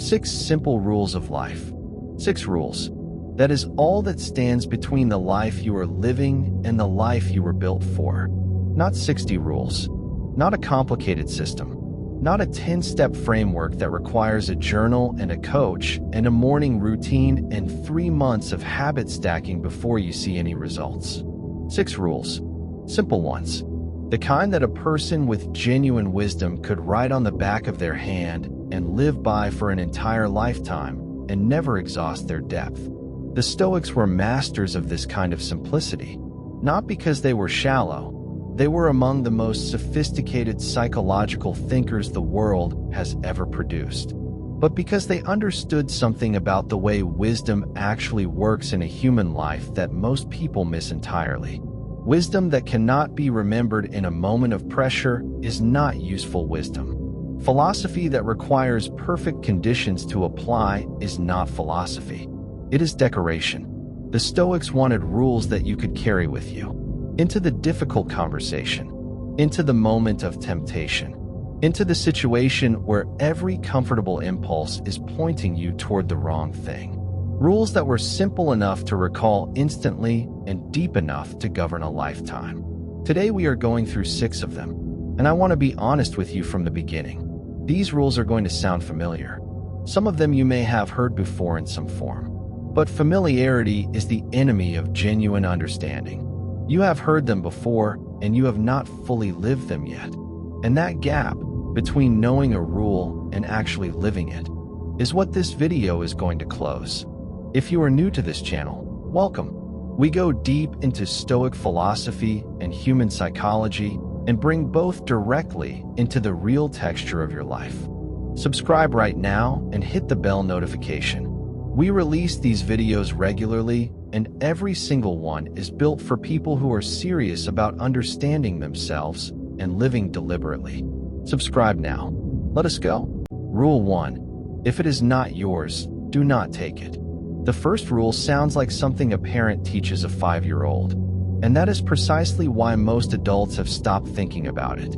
6 simple rules of life. 6 rules. That is all that stands between the life you are living and the life you were built for. Not 60 rules. Not a complicated system. Not a 10-step framework that requires a journal and a coach and a morning routine and 3 months of habit stacking before you see any results. 6 rules. Simple ones. The kind that a person with genuine wisdom could write on the back of their hand and live by for an entire lifetime and never exhaust their depth. The Stoics were masters of this kind of simplicity, not because they were shallow. They were among the most sophisticated psychological thinkers the world has ever produced, but because they understood something about the way wisdom actually works in a human life that most people miss entirely. Wisdom that cannot be remembered in a moment of pressure is not useful wisdom. Philosophy that requires perfect conditions to apply is not philosophy. It is decoration. The Stoics wanted rules that you could carry with you into the difficult conversation, into the moment of temptation, into the situation where every comfortable impulse is pointing you toward the wrong thing. Rules that were simple enough to recall instantly and deep enough to govern a lifetime. Today we are going through 6 of them, and I want to be honest with you from the beginning. These rules are going to sound familiar. Some of them you may have heard before in some form. But familiarity is the enemy of genuine understanding. You have heard them before, and you have not fully lived them yet. And that gap between knowing a rule and actually living it is what this video is going to close. If you are new to this channel, welcome. We go deep into Stoic philosophy and human psychology and bring both directly into the real texture of your life. Subscribe right now and hit the bell notification. We release these videos regularly, and every single one is built for people who are serious about understanding themselves and living deliberately. Subscribe now. Let us go. Rule 1. If it is not yours, do not take it. The first rule sounds like something a parent teaches a 5-year-old, and that is precisely why most adults have stopped thinking about it.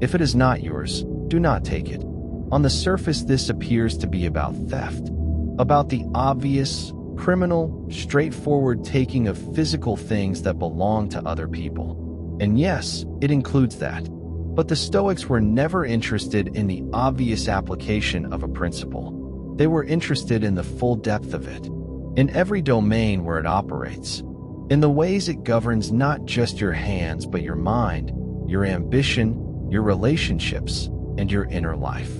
If it is not yours, do not take it. On the surface, this appears to be about theft, about the obvious, criminal, straightforward taking of physical things that belong to other people. And yes, it includes that. But the Stoics were never interested in the obvious application of a principle. They were interested in the full depth of it, in every domain where it operates, in the ways it governs not just your hands but your mind, your ambition, your relationships, and your inner life.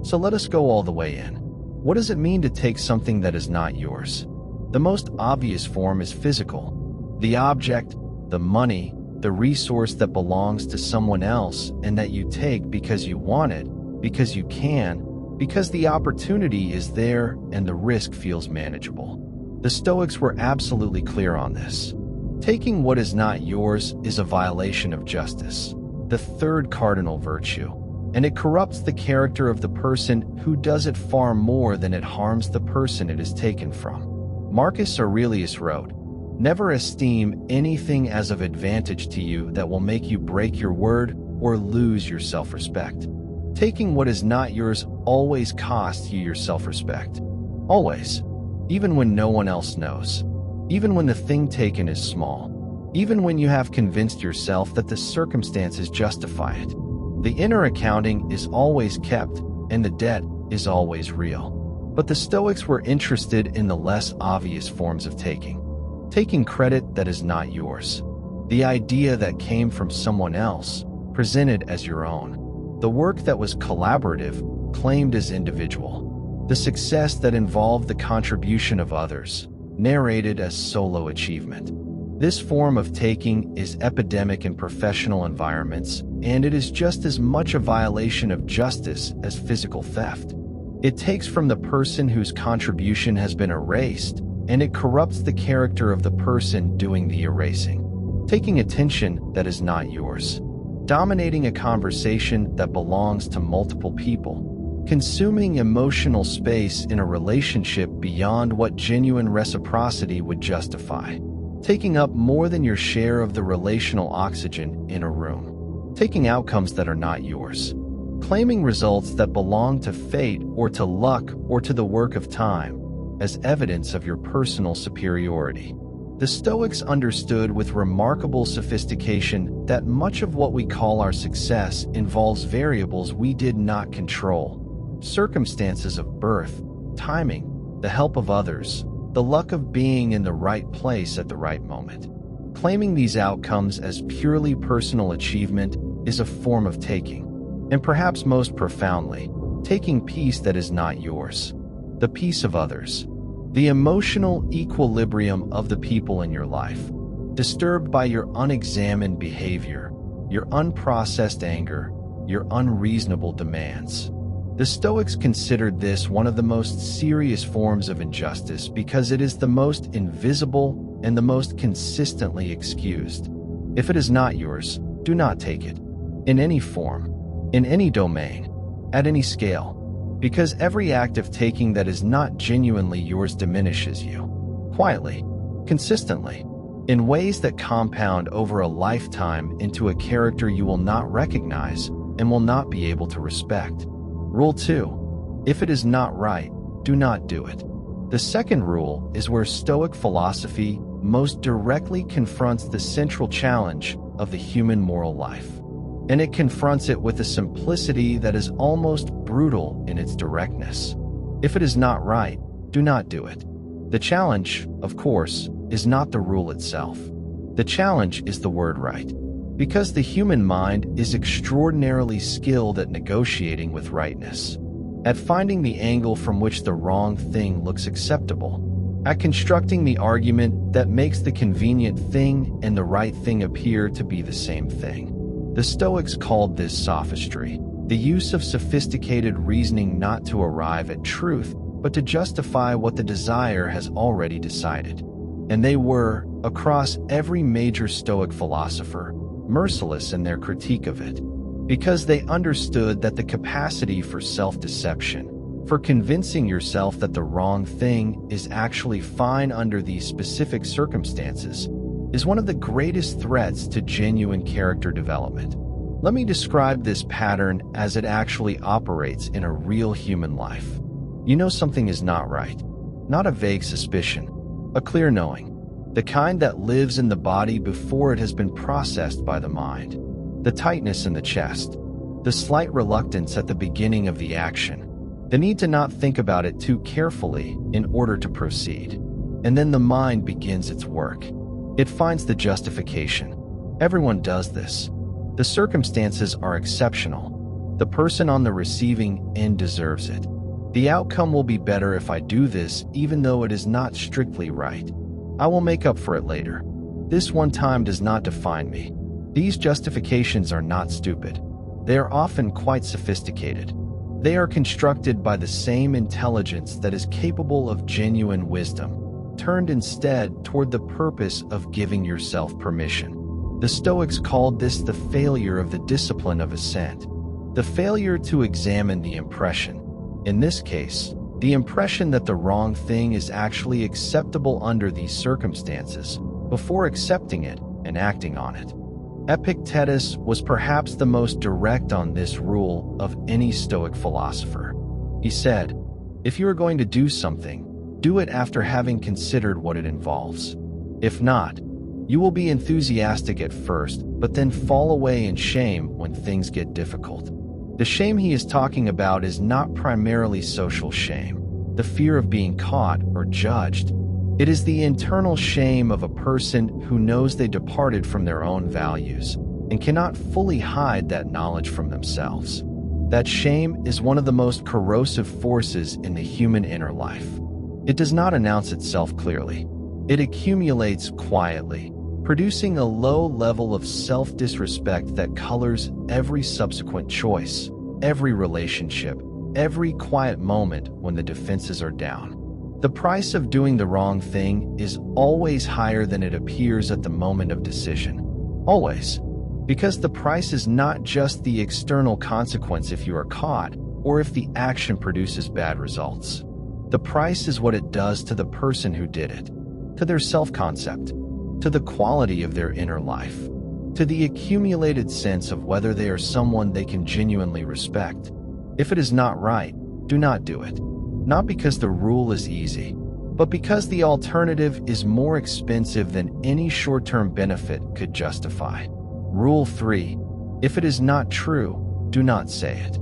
So let us go all the way in. What does it mean to take something that is not yours? The most obvious form is physical. The object, the money, the resource that belongs to someone else and that you take because you want it, because you can, because the opportunity is there and the risk feels manageable. The Stoics were absolutely clear on this. Taking what is not yours is a violation of justice, the third cardinal virtue, and it corrupts the character of the person who does it far more than it harms the person it is taken from. Marcus Aurelius wrote, "Never esteem anything as of advantage to you that will make you break your word or lose your self-respect." Taking what is not yours always costs you your self-respect. Always. Even when no one else knows. Even when the thing taken is small. Even when you have convinced yourself that the circumstances justify it. The inner accounting is always kept, and the debt is always real. But the Stoics were interested in the less obvious forms of taking. Taking credit that is not yours. The idea that came from someone else, presented as your own. The work that was collaborative, claimed as individual. The success that involved the contribution of others, narrated as solo achievement. This form of taking is epidemic in professional environments, and it is just as much a violation of justice as physical theft. It takes from the person whose contribution has been erased, and it corrupts the character of the person doing the erasing. Taking attention that is not yours. Dominating a conversation that belongs to multiple people. Consuming emotional space in a relationship beyond what genuine reciprocity would justify. Taking up more than your share of the relational oxygen in a room. Taking outcomes that are not yours. claiming results that belong to fate or to luck or to the work of time as evidence of your personal superiority. The Stoics understood with remarkable sophistication that much of what we call our success involves variables we did not control: circumstances of birth, timing, the help of others, the luck of being in the right place at the right moment. Claiming these outcomes as purely personal achievement is a form of taking, and perhaps most profoundly, taking peace that is not yours, the peace of others. The emotional equilibrium of the people in your life, disturbed by your unexamined behavior, your unprocessed anger, your unreasonable demands. The Stoics considered this one of the most serious forms of injustice because it is the most invisible and the most consistently excused. If it is not yours, do not take it, in any form, in any domain, at any scale. Because every act of taking that is not genuinely yours diminishes you, quietly, consistently, in ways that compound over a lifetime into a character you will not recognize and will not be able to respect. Rule 2. If it is not right, do not do it. The second rule is where Stoic philosophy most directly confronts the central challenge of the human moral life. And it confronts it with a simplicity that is almost brutal in its directness. If it is not right, do not do it. The challenge, of course, is not the rule itself. The challenge is the word right. Because the human mind is extraordinarily skilled at negotiating with rightness, at finding the angle from which the wrong thing looks acceptable, at constructing the argument that makes the convenient thing and the right thing appear to be the same thing. The Stoics called this sophistry, the use of sophisticated reasoning not to arrive at truth, but to justify what the desire has already decided. And they were, across every major Stoic philosopher, merciless in their critique of it, because they understood that the capacity for self-deception, for convincing yourself that the wrong thing is actually fine under these specific circumstances, is one of the greatest threats to genuine character development. Let me describe this pattern as it actually operates in a real human life. You know something is not right. Not a vague suspicion, a clear knowing. The kind that lives in the body before it has been processed by the mind. The tightness in the chest. The slight reluctance at the beginning of the action. The need to not think about it too carefully in order to proceed. And then the mind begins its work. It finds the justification. Everyone does this. The circumstances are exceptional. The person on the receiving end deserves it. The outcome will be better if I do this, even though it is not strictly right. I will make up for it later. This one time does not define me. These justifications are not stupid. They are often quite sophisticated. They are constructed by the same intelligence that is capable of genuine wisdom, turned instead toward the purpose of giving yourself permission. The Stoics called this the failure of the discipline of assent, the failure to examine the impression. In this case, the impression that the wrong thing is actually acceptable under these circumstances, before accepting it and acting on it. Epictetus was perhaps the most direct on this rule of any Stoic philosopher. He said, "If you are going to do something, do it after having considered what it involves. If not, you will be enthusiastic at first, but then fall away in shame when things get difficult." The shame he is talking about is not primarily social shame, the fear of being caught or judged. It is the internal shame of a person who knows they departed from their own values and cannot fully hide that knowledge from themselves. That shame is one of the most corrosive forces in the human inner life. It does not announce itself clearly. It accumulates quietly, producing a low level of self-disrespect that colors every subsequent choice, every relationship, every quiet moment when the defenses are down. The price of doing the wrong thing is always higher than it appears at the moment of decision. Always. Because the price is not just the external consequence if you are caught, or if the action produces bad results. The price is what it does to the person who did it, to their self-concept, to the quality of their inner life, to the accumulated sense of whether they are someone they can genuinely respect. If it is not right, do not do it. Not because the rule is easy, but because the alternative is more expensive than any short-term benefit could justify. Rule 3. If it is not true, do not say it.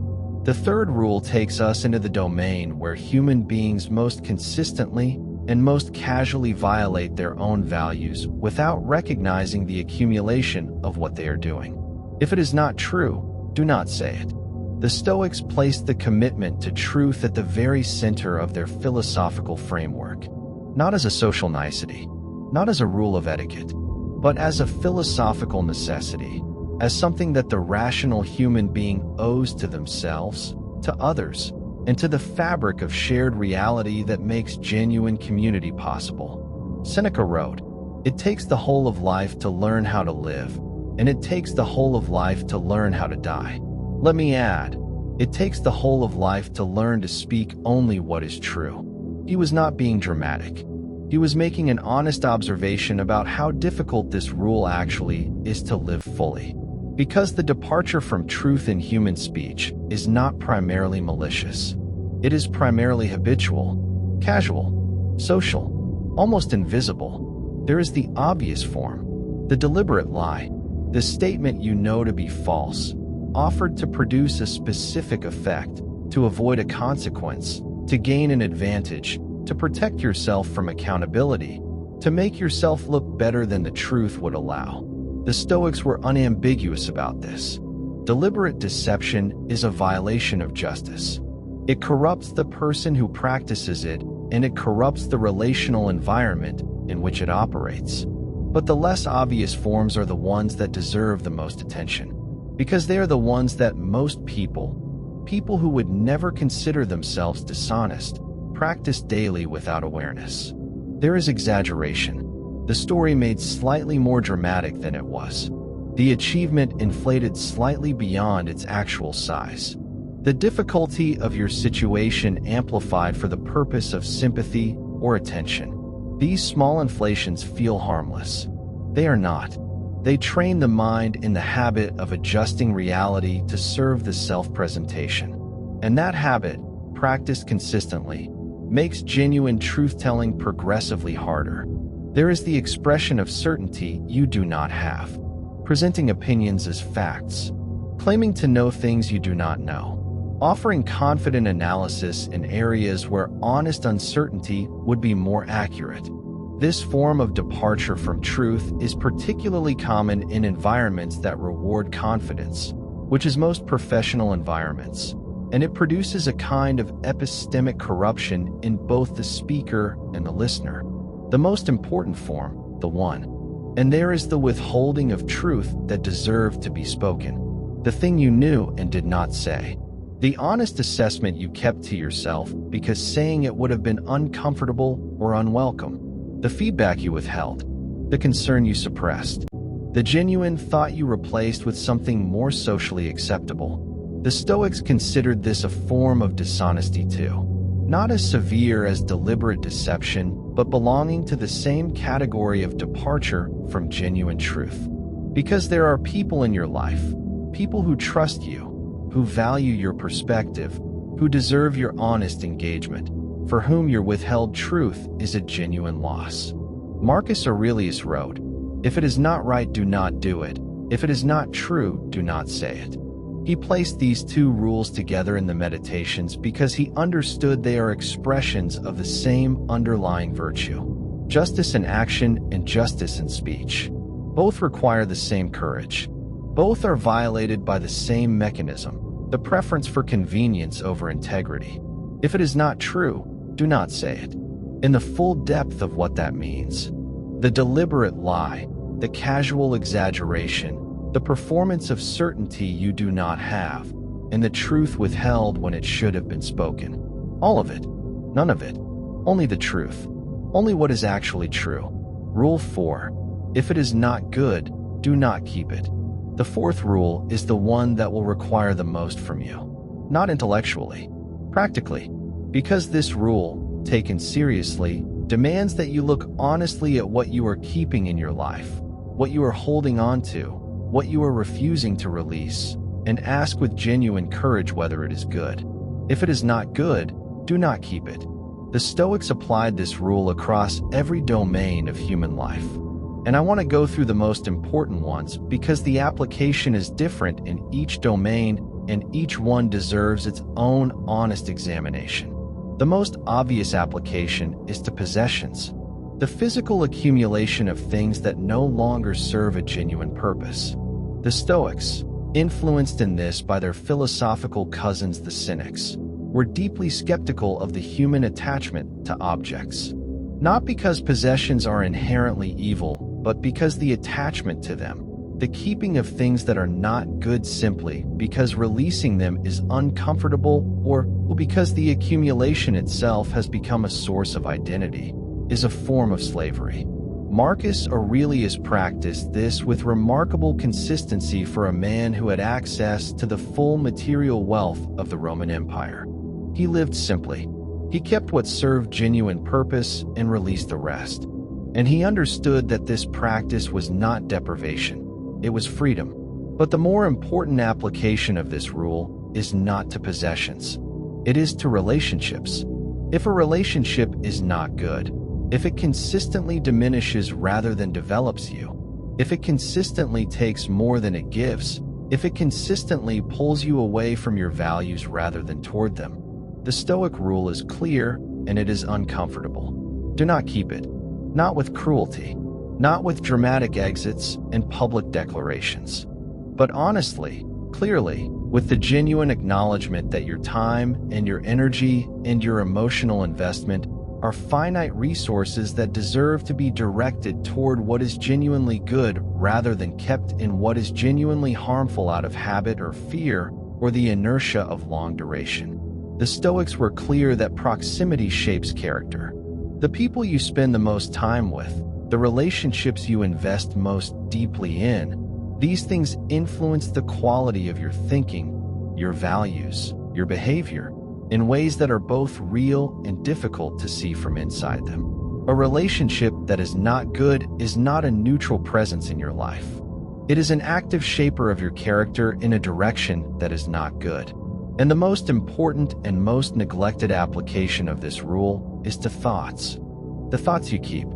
The third rule takes us into the domain where human beings most consistently and most casually violate their own values without recognizing the accumulation of what they are doing. If it is not true, do not say it. The Stoics placed the commitment to truth at the very center of their philosophical framework, not as a social nicety, not as a rule of etiquette, but as a philosophical necessity, as something that the rational human being owes to themselves, to others, and to the fabric of shared reality that makes genuine community possible. Seneca wrote, "It takes the whole of life to learn how to live, and it takes the whole of life to learn how to die." Let me add, it takes the whole of life to learn to speak only what is true. He was not being dramatic. He was making an honest observation about how difficult this rule actually is to live fully. Because the departure from truth in human speech is not primarily malicious. It is primarily habitual, casual, social, almost invisible. There is the obvious form, the deliberate lie, the statement you know to be false, offered to produce a specific effect, to avoid a consequence, to gain an advantage, to protect yourself from accountability, to make yourself look better than the truth would allow. The Stoics were unambiguous about this. Deliberate deception is a violation of justice. It corrupts the person who practices it, and it corrupts the relational environment in which it operates. But the less obvious forms are the ones that deserve the most attention, because they are the ones that most people who would never consider themselves dishonest, practice daily without awareness. There is exaggeration, the story made slightly more dramatic than it was, the achievement inflated slightly beyond its actual size, the difficulty of your situation amplified for the purpose of sympathy or attention. These small inflations feel harmless. They are not. They train the mind in the habit of adjusting reality to serve the self-presentation. And that habit, practiced consistently, makes genuine truth-telling progressively harder. There is the expression of certainty you do not have, presenting opinions as facts, claiming to know things you do not know, offering confident analysis in areas where honest uncertainty would be more accurate. This form of departure from truth is particularly common in environments that reward confidence, which is most professional environments, and it produces a kind of epistemic corruption in both the speaker and the listener. The most important form, the one. And there is the withholding of truth that deserved to be spoken, the thing you knew and did not say, the honest assessment you kept to yourself because saying it would have been uncomfortable or unwelcome. The feedback you withheld, the concern you suppressed, the genuine thought you replaced with something more socially acceptable. The Stoics considered this a form of dishonesty too, not as severe as deliberate deception, but belonging to the same category of departure from genuine truth. Because there are people in your life, people who trust you, who value your perspective, who deserve your honest engagement, for whom your withheld truth is a genuine loss. Marcus Aurelius wrote, "If it is not right, do not do it. If it is not true, do not say it." He placed these two rules together in the Meditations because he understood they are expressions of the same underlying virtue. Justice in action and justice in speech. Both require the same courage. Both are violated by the same mechanism, the preference for convenience over integrity. If it is not true, do not say it. In the full depth of what that means. The deliberate lie, the casual exaggeration, the performance of certainty you do not have, and the truth withheld when it should have been spoken. All of it. None of it. Only the truth. Only what is actually true. Rule 4. If it is not good, do not keep it. The fourth rule is the one that will require the most from you. Not intellectually. Practically. Because this rule, taken seriously, demands that you look honestly at what you are keeping in your life, what you are holding on to, what you are refusing to release, and ask with genuine courage whether it is good. If it is not good, do not keep it. The Stoics applied this rule across every domain of human life. And I want to go through the most important ones because the application is different in each domain and each one deserves its own honest examination. The most obvious application is to possessions, the physical accumulation of things that no longer serve a genuine purpose. The Stoics, influenced in this by their philosophical cousins the Cynics, were deeply skeptical of the human attachment to objects. Not because possessions are inherently evil, but because the attachment to them, the keeping of things that are not good simply because releasing them is uncomfortable or because the accumulation itself has become a source of identity, is a form of slavery. Marcus Aurelius practiced this with remarkable consistency for a man who had access to the full material wealth of the Roman Empire. He lived simply. He kept what served genuine purpose and released the rest. And he understood that this practice was not deprivation, it was freedom. But the more important application of this rule is not to possessions. It is to relationships. If a relationship is not good, if it consistently diminishes rather than develops you, if it consistently takes more than it gives, if it consistently pulls you away from your values rather than toward them, the Stoic rule is clear and it is uncomfortable. Do not keep it. Not with cruelty, not with dramatic exits and public declarations, but honestly, clearly, with the genuine acknowledgement that your time and your energy and your emotional investment are finite resources that deserve to be directed toward what is genuinely good rather than kept in what is genuinely harmful out of habit or fear or the inertia of long duration. The Stoics were clear that proximity shapes character. The people you spend the most time with, the relationships you invest most deeply in, these things influence the quality of your thinking, your values, your behavior, in ways that are both real and difficult to see from inside them. A relationship that is not good is not a neutral presence in your life. It is an active shaper of your character in a direction that is not good. And the most important and most neglected application of this rule is to thoughts. The thoughts you keep,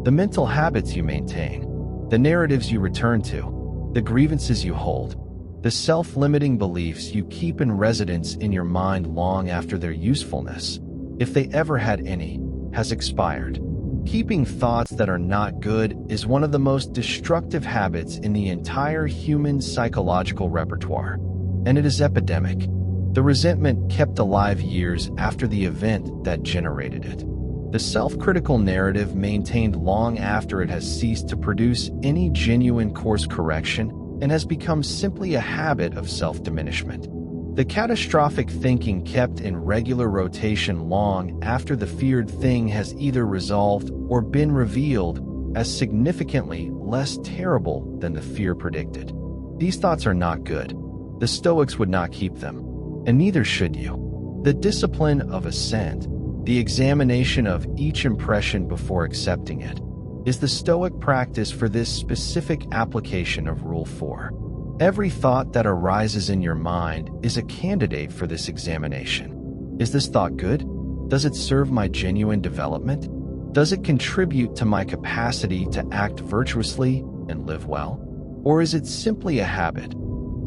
the mental habits you maintain, the narratives you return to, the grievances you hold, the self-limiting beliefs you keep in residence in your mind long after their usefulness, if they ever had any, has expired. Keeping thoughts that are not good is one of the most destructive habits in the entire human psychological repertoire, and it is epidemic. The resentment kept alive years after the event that generated it. The self-critical narrative maintained long after it has ceased to produce any genuine course correction and has become simply a habit of self-diminishment. The catastrophic thinking kept in regular rotation long after the feared thing has either resolved or been revealed as significantly less terrible than the fear predicted. These thoughts are not good. The Stoics would not keep them. And neither should you. The discipline of assent, the examination of each impression before accepting it, is the Stoic practice for this specific application of Rule 4. Every thought that arises in your mind is a candidate for this examination. Is this thought good? Does it serve my genuine development? Does it contribute to my capacity to act virtuously and live well? Or is it simply a habit?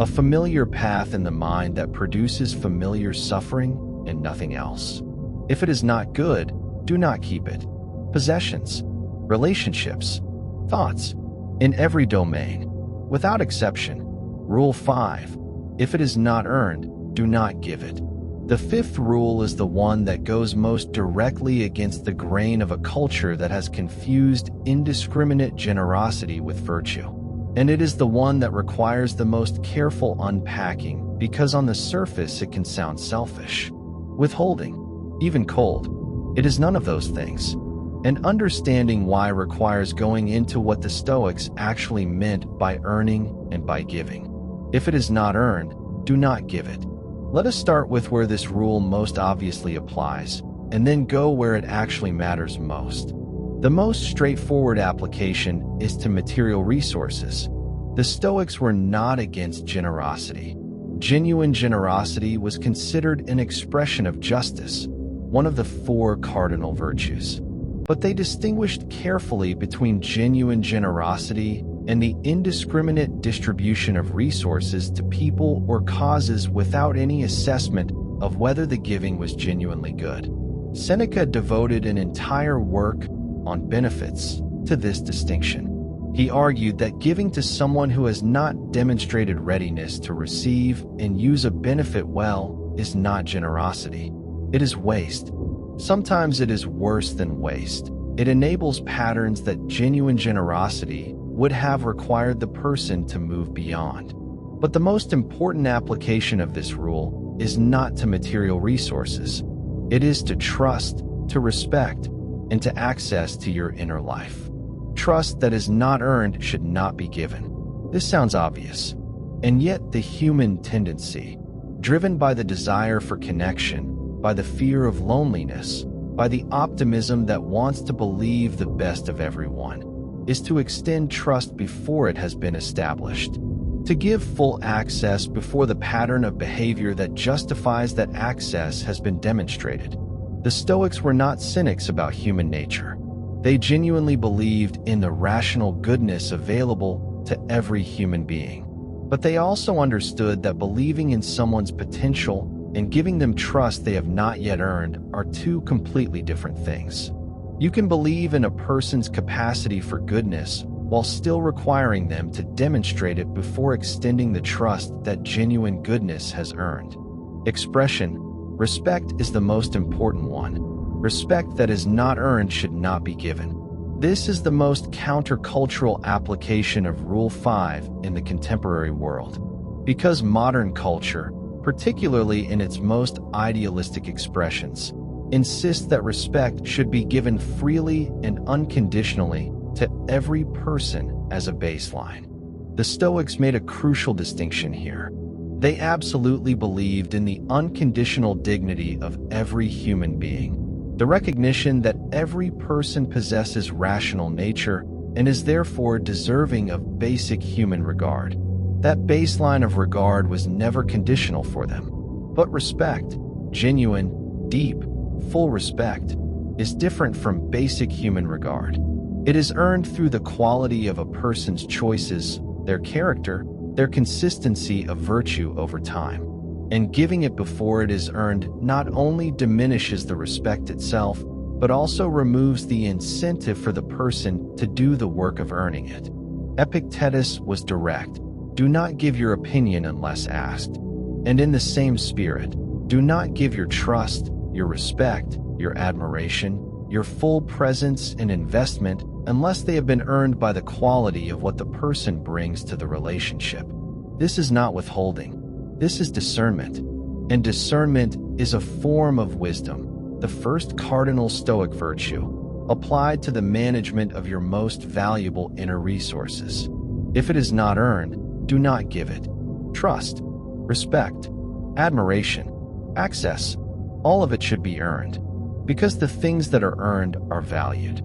A familiar path in the mind that produces familiar suffering and nothing else. If it is not good, do not keep it. Possessions, relationships, thoughts, in every domain, without exception. Rule 5. If it is not earned, do not give it. The fifth rule is the one that goes most directly against the grain of a culture that has confused indiscriminate generosity with virtue. And it is the one that requires the most careful unpacking because on the surface it can sound selfish, withholding, even cold. It is none of those things. And understanding why requires going into what the Stoics actually meant by earning and by giving. If it is not earned, do not give it. Let us start with where this rule most obviously applies, and then go where it actually matters most. The most straightforward application is to material resources. The Stoics were not against generosity. Genuine generosity was considered an expression of justice, one of the 4 cardinal virtues. But they distinguished carefully between genuine generosity and the indiscriminate distribution of resources to people or causes without any assessment of whether the giving was genuinely good. Seneca devoted an entire work on benefits to this distinction. He argued that giving to someone who has not demonstrated readiness to receive and use a benefit well is not generosity. It is waste. Sometimes it is worse than waste. It enables patterns that genuine generosity would have required the person to move beyond. But the most important application of this rule is not to material resources. It is to trust, to respect, and to access to your inner life. Trust that is not earned should not be given. This sounds obvious, and yet the human tendency, driven by the desire for connection, by the fear of loneliness, by the optimism that wants to believe the best of everyone, is to extend trust before it has been established, to give full access before the pattern of behavior that justifies that access has been demonstrated. The Stoics were not cynics about human nature. They genuinely believed in the rational goodness available to every human being. But they also understood that believing in someone's potential and giving them trust they have not yet earned are 2 completely different things. You can believe in a person's capacity for goodness while still requiring them to demonstrate it before extending the trust that genuine goodness has earned. Expression: respect is the most important one. Respect that is not earned should not be given. This is the most countercultural application of Rule 5 in the contemporary world. Because modern culture, particularly in its most idealistic expressions, insists that respect should be given freely and unconditionally to every person as a baseline. The Stoics made a crucial distinction here. They absolutely believed in the unconditional dignity of every human being, the recognition that every person possesses rational nature and is therefore deserving of basic human regard. That baseline of regard was never conditional for them. But respect, genuine, deep, full respect, is different from basic human regard. It is earned through the quality of a person's choices, their character, their consistency of virtue over time. And giving it before it is earned not only diminishes the respect itself, but also removes the incentive for the person to do the work of earning it. Epictetus was direct. Do not give your opinion unless asked. And in the same spirit, do not give your trust, your respect, your admiration, your full presence and investment unless they have been earned by the quality of what the person brings to the relationship. This is not withholding. This is discernment. And discernment is a form of wisdom, the first cardinal Stoic virtue, applied to the management of your most valuable inner resources. If it is not earned, do not give it. Trust, respect, admiration, access, all of it should be earned, because the things that are earned are valued,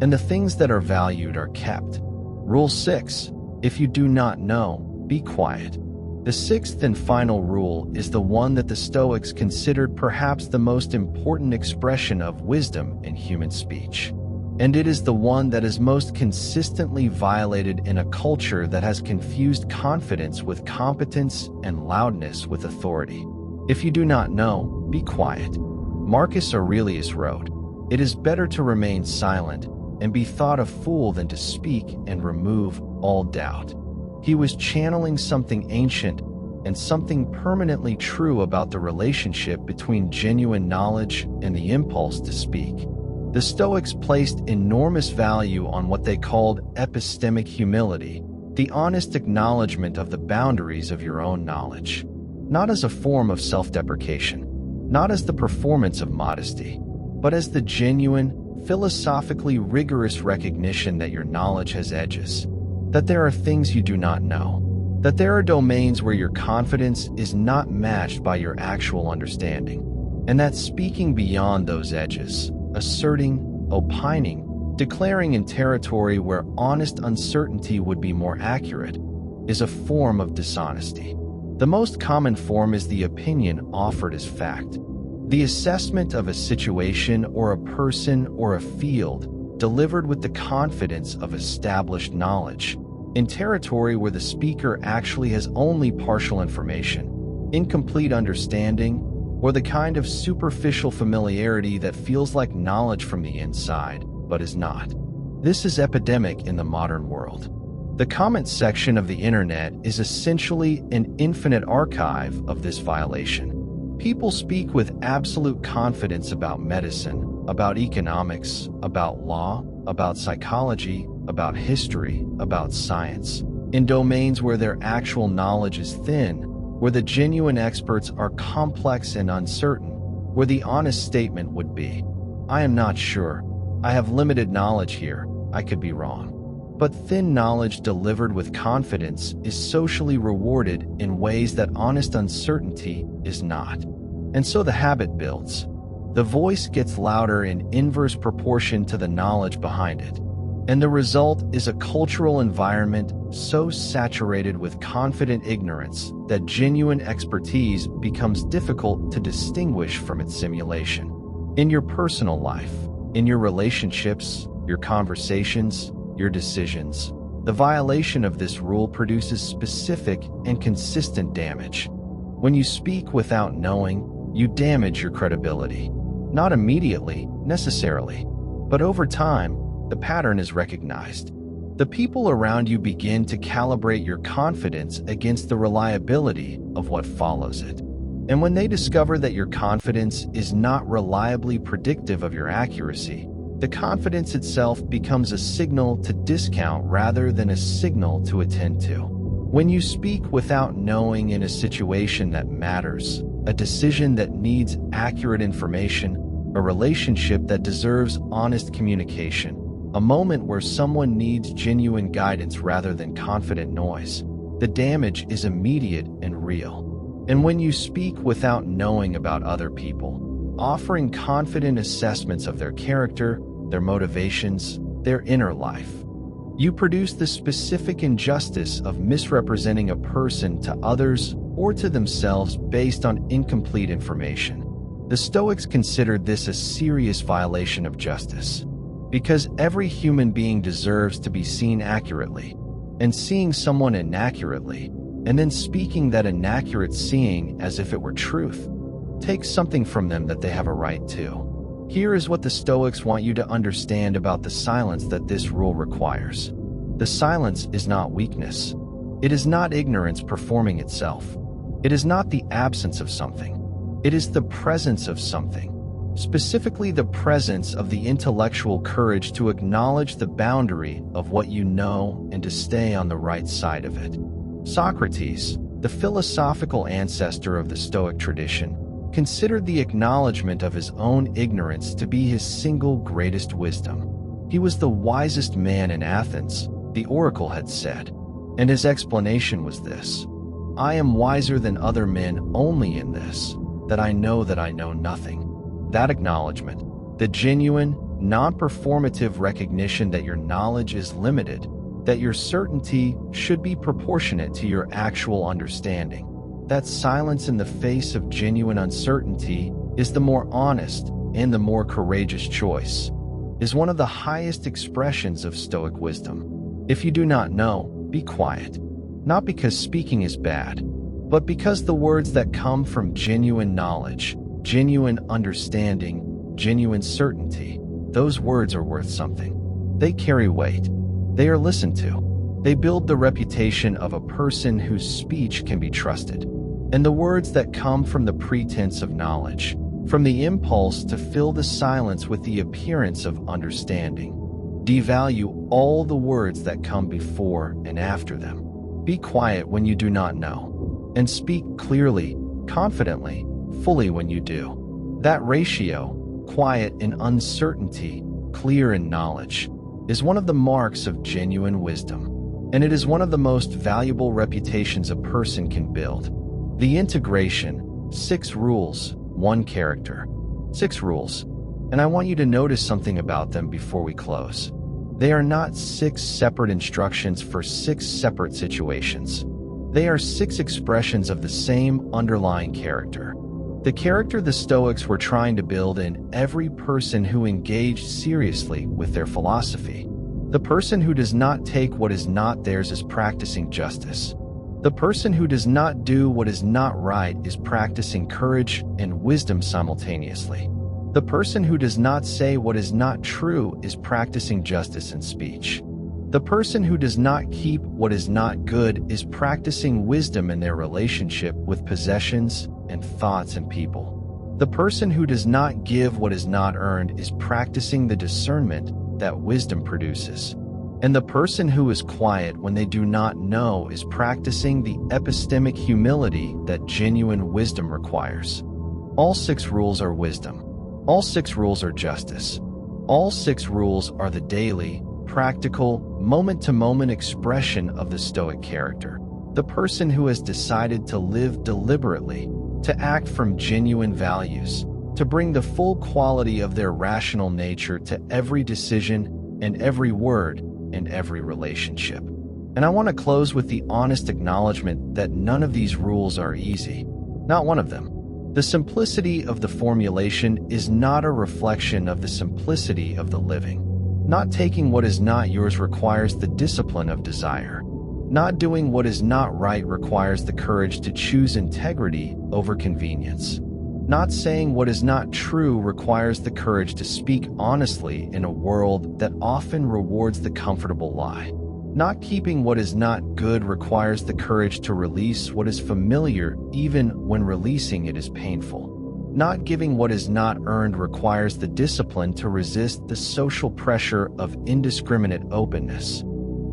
and the things that are valued are kept. Rule 6. If you do not know, be quiet. The 6th and final rule is the one that the Stoics considered perhaps the most important expression of wisdom in human speech. And it is the one that is most consistently violated in a culture that has confused confidence with competence and loudness with authority. If you do not know, be quiet. Marcus Aurelius wrote, "It is better to remain silent and be thought a fool than to speak and remove all doubt." He was channeling something ancient and something permanently true about the relationship between genuine knowledge and the impulse to speak. The Stoics placed enormous value on what they called epistemic humility, the honest acknowledgement of the boundaries of your own knowledge, not as a form of self-deprecation, not as the performance of modesty, but as the genuine, philosophically rigorous recognition that your knowledge has edges, that there are things you do not know, that there are domains where your confidence is not matched by your actual understanding, and that speaking beyond those edges, asserting, opining, declaring in territory where honest uncertainty would be more accurate, is a form of dishonesty. The most common form is the opinion offered as fact. The assessment of a situation or a person or a field delivered with the confidence of established knowledge, in territory where the speaker actually has only partial information, incomplete understanding, or the kind of superficial familiarity that feels like knowledge from the inside, but is not. This is epidemic in the modern world. The comment section of the internet is essentially an infinite archive of this violation. People speak with absolute confidence about medicine, about economics, about law, about psychology, about history, about science, in domains where their actual knowledge is thin, where the genuine experts are complex and uncertain, where the honest statement would be, "I am not sure. I have limited knowledge here. I could be wrong." But thin knowledge delivered with confidence is socially rewarded in ways that honest uncertainty is not. And so the habit builds. The voice gets louder in inverse proportion to the knowledge behind it. And the result is a cultural environment so saturated with confident ignorance that genuine expertise becomes difficult to distinguish from its simulation. In your personal life, in your relationships, your conversations, your decisions, the violation of this rule produces specific and consistent damage. When you speak without knowing, you damage your credibility. Not immediately, necessarily, but over time, the pattern is recognized. The people around you begin to calibrate your confidence against the reliability of what follows it. And when they discover that your confidence is not reliably predictive of your accuracy, the confidence itself becomes a signal to discount rather than a signal to attend to. When you speak without knowing in a situation that matters, a decision that needs accurate information, a relationship that deserves honest communication, a moment where someone needs genuine guidance rather than confident noise, the damage is immediate and real. And when you speak without knowing about other people, offering confident assessments of their character, their motivations, their inner life, you produce the specific injustice of misrepresenting a person to others or to themselves based on incomplete information. The Stoics considered this a serious violation of justice, because every human being deserves to be seen accurately, and seeing someone inaccurately, and then speaking that inaccurate seeing as if it were truth, takes something from them that they have a right to. Here is what the Stoics want you to understand about the silence that this rule requires. The silence is not weakness. It is not ignorance performing itself. It is not the absence of something. It is the presence of something. Specifically, the presence of the intellectual courage to acknowledge the boundary of what you know and to stay on the right side of it. Socrates, the philosophical ancestor of the Stoic tradition, considered the acknowledgement of his own ignorance to be his single greatest wisdom. He was the wisest man in Athens, the oracle had said, and his explanation was this: "I am wiser than other men only in this, that I know nothing." That acknowledgement, the genuine, non-performative recognition that your knowledge is limited, that your certainty should be proportionate to your actual understanding, that silence in the face of genuine uncertainty is the more honest and the more courageous choice, is one of the highest expressions of Stoic wisdom. If you do not know, be quiet, not because speaking is bad, but because the words that come from genuine knowledge, genuine understanding, genuine certainty, those words are worth something. They carry weight. They are listened to. They build the reputation of a person whose speech can be trusted. And the words that come from the pretense of knowledge, from the impulse to fill the silence with the appearance of understanding, devalue all the words that come before and after them. Be quiet when you do not know, and speak clearly, confidently, fully when you do. That ratio, quiet in uncertainty, clear in knowledge, is one of the marks of genuine wisdom, and it is one of the most valuable reputations a person can build. The integration, 6 rules, 1 character. 6 rules, and I want you to notice something about them before we close. They are not 6 separate instructions for 6 separate situations. They are 6 expressions of the same underlying character. The character the Stoics were trying to build in every person who engaged seriously with their philosophy. The person who does not take what is not theirs is practicing justice. The person who does not do what is not right is practicing courage and wisdom simultaneously. The person who does not say what is not true is practicing justice in speech. The person who does not keep what is not good is practicing wisdom in their relationship with possessions and thoughts and people. The person who does not give what is not earned is practicing the discernment that wisdom produces. And the person who is quiet when they do not know is practicing the epistemic humility that genuine wisdom requires. All 6 rules are wisdom. All 6 rules are justice. All 6 rules are the daily, practical, moment-to-moment expression of the Stoic character. The person who has decided to live deliberately, to act from genuine values, to bring the full quality of their rational nature to every decision and every word and every relationship. And I want to close with the honest acknowledgement that none of these rules are easy. Not one of them. The simplicity of the formulation is not a reflection of the simplicity of the living. Not taking what is not yours requires the discipline of desire. Not doing what is not right requires the courage to choose integrity over convenience. Not saying what is not true requires the courage to speak honestly in a world that often rewards the comfortable lie. Not keeping what is not good requires the courage to release what is familiar even when releasing it is painful. Not giving what is not earned requires the discipline to resist the social pressure of indiscriminate openness.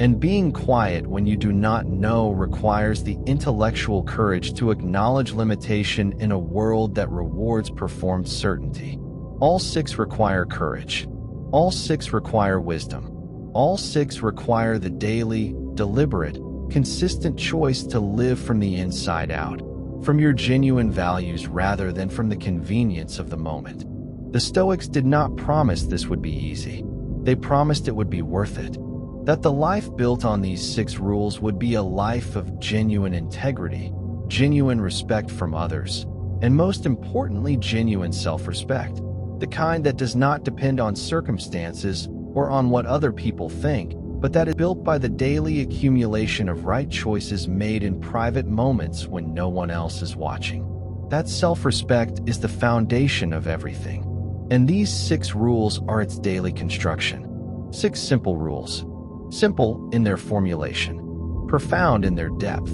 And being quiet when you do not know requires the intellectual courage to acknowledge limitation in a world that rewards performed certainty. All 6 require courage. All 6 require wisdom. All 6 require the daily, deliberate, consistent choice to live from the inside out, from your genuine values rather than from the convenience of the moment. The Stoics did not promise this would be easy. They promised it would be worth it. That the life built on these 6 rules would be a life of genuine integrity, genuine respect from others, and most importantly, genuine self-respect. The kind that does not depend on circumstances or on what other people think, but that is built by the daily accumulation of right choices made in private moments when no one else is watching. That self-respect is the foundation of everything. And these 6 rules are its daily construction. 6 simple rules. Simple in their formulation, profound in their depth,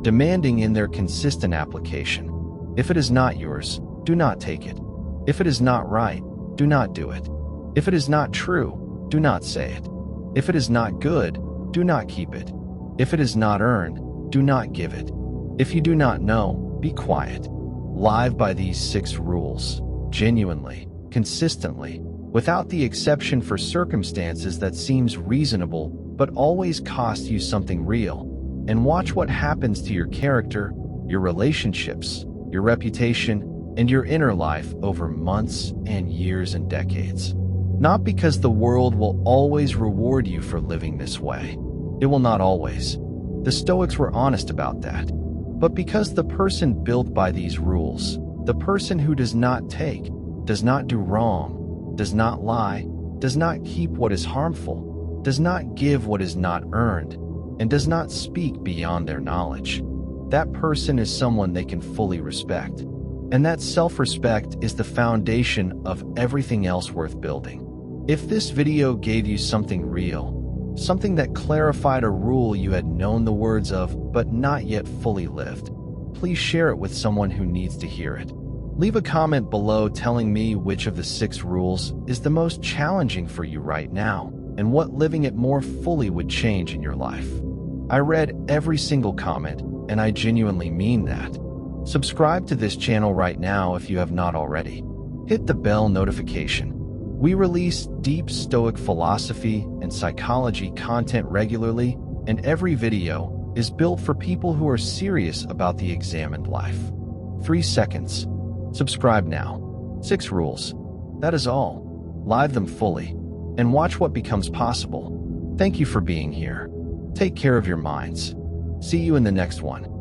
demanding in their consistent application. If it is not yours, do not take it. If it is not right, do not do it. If it is not true, do not say it. If it is not good, do not keep it. If it is not earned, do not give it. If you do not know, be quiet. Live by these 6 rules, genuinely, consistently, without the exception for circumstances that seems reasonable but always cost you something real, and watch what happens to your character, your relationships, your reputation, and your inner life over months and years and decades. Not because the world will always reward you for living this way. It will not always. The Stoics were honest about that. But because the person built by these rules, the person who does not take, does not do wrong, does not lie, does not keep what is harmful, does not give what is not earned, and does not speak beyond their knowledge, that person is someone they can fully respect. And that self-respect is the foundation of everything else worth building. If this video gave you something real, something that clarified a rule you had known the words of but not yet fully lived, please share it with someone who needs to hear it. Leave a comment below telling me which of the 6 rules is the most challenging for you right now, and what living it more fully would change in your life. I read every single comment, and I genuinely mean that. Subscribe to this channel right now if you have not already. Hit the bell notification. We release deep Stoic philosophy and psychology content regularly, and every video is built for people who are serious about the examined life. 3 seconds. Subscribe now. 6 rules. That is all. Live them fully. and watch what becomes possible. Thank you for being here. Take care of your minds. See you in the next one.